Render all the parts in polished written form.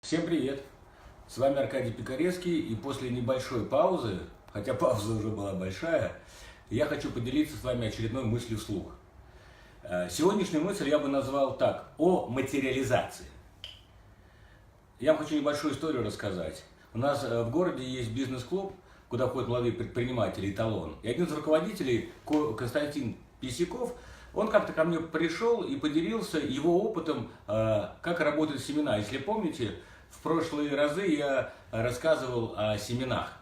Всем привет! С вами Аркадий Пикаревский, и после небольшой паузы, хотя пауза уже была большая, я хочу поделиться с вами очередной мыслью вслух. Сегодняшнюю мысль я бы назвал так: о материализации. Я вам хочу небольшую историю рассказать. У нас в городе есть бизнес-клуб, куда входят молодые предприниматели, «Эталон». И один из руководителей, Константин Писяков, он как-то ко мне пришел и поделился его опытом, как работают семена. Если помните, в прошлые разы я рассказывал о семенах,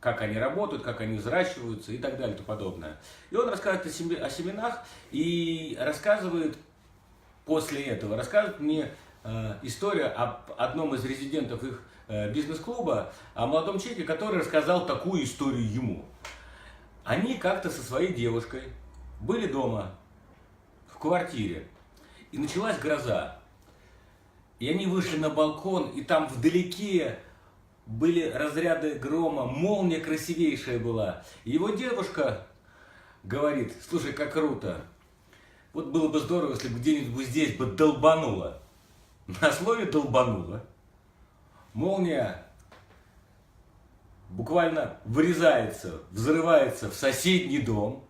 как они работают, как они взращиваются и так далее и тому подобное. И он рассказывает о семенах и рассказывает мне историю об одном из резидентов их бизнес-клуба, о молодом человеке, который рассказал такую историю ему. Они как-то со своей девушкой были дома, в квартире, и началась гроза. И они вышли на балкон, и там вдалеке были разряды грома, молния красивейшая была. И его девушка говорит: слушай, как круто, вот было бы здорово, если бы где-нибудь здесь бы долбануло. На слове долбануло. Молния буквально врезается, взрывается в соседний дом.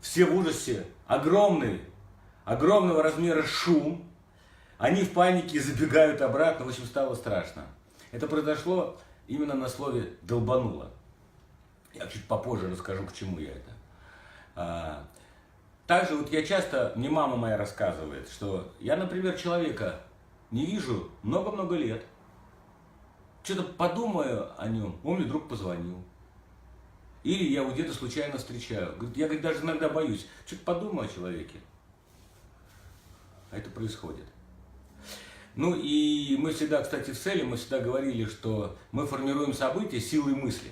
Все в ужасе, огромного размера шум. Они в панике забегают обратно, в общем, стало страшно. Это произошло именно на слове «долбануло». Я чуть попозже расскажу, к чему я это. Также вот мне мама моя рассказывает, что я, например, человека не вижу много-много лет. Что-то подумаю о нем, он мне вдруг позвонил. Или я его где-то случайно встречаю. Я, говорит, даже иногда боюсь. Что-то подумаю о человеке. А это происходит. Ну и мы всегда, кстати, в цели, мы всегда говорили, что мы формируем события силой мысли.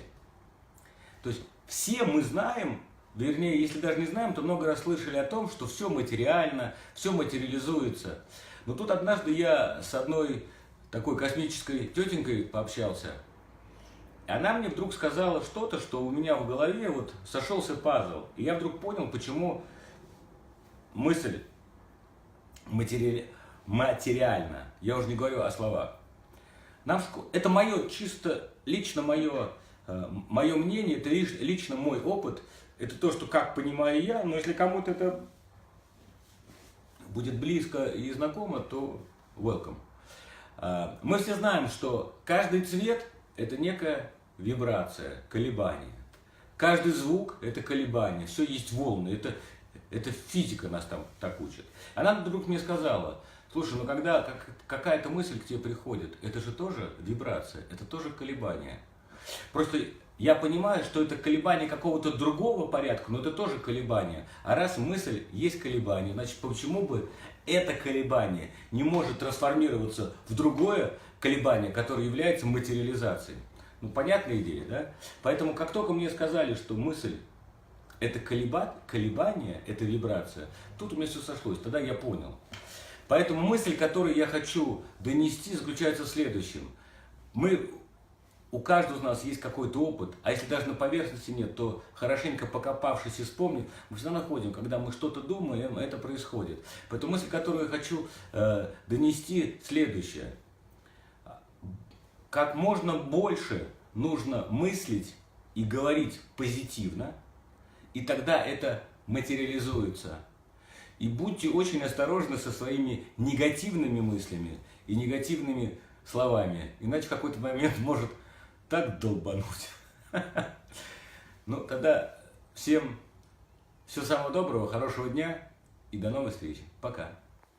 То есть все мы знаем, вернее, если даже не знаем, то много раз слышали о том, что все материально, все материализуется. Но тут однажды я с одной такой космической тетенькой пообщался. И она мне вдруг сказала что-то, что у меня в голове вот сошелся пазл. И я вдруг понял, почему мысль материальна. Я уже не говорю о словах. Это мое, чисто лично мое мнение, это лично мой опыт. Это то, что как понимаю я, но если кому-то это будет близко и знакомо, то welcome. Мы все знаем, что каждый цвет – это некая вибрация, колебание. Каждый звук – это колебание, все есть волны, это физика нас там так учит. Она вдруг мне сказала: слушай, ну когда какая-то мысль к тебе приходит, это же тоже вибрация, это тоже колебание. Просто я понимаю, что это колебание какого-то другого порядка, но это тоже колебание. А раз мысль есть колебание, значит, почему бы это колебание не может трансформироваться в другое колебание, которое является материализацией? Ну, понятная идея, да? Поэтому, как только мне сказали, что мысль – это колебание, это вибрация, тут у меня все сошлось, тогда я понял. Поэтому мысль, которую я хочу донести, заключается в следующем. У каждого из нас есть какой-то опыт, а если даже на поверхности нет, то хорошенько покопавшись и вспомнив, мы всегда находим, когда мы что-то думаем, это происходит. Поэтому мысль, которую я хочу донести, следующая. Как можно больше нужно мыслить и говорить позитивно, и тогда это материализуется. И будьте очень осторожны со своими негативными мыслями и негативными словами, иначе в какой-то момент может так долбануть. Ну, тогда всем всего самого доброго, хорошего дня и до новых встреч. Пока.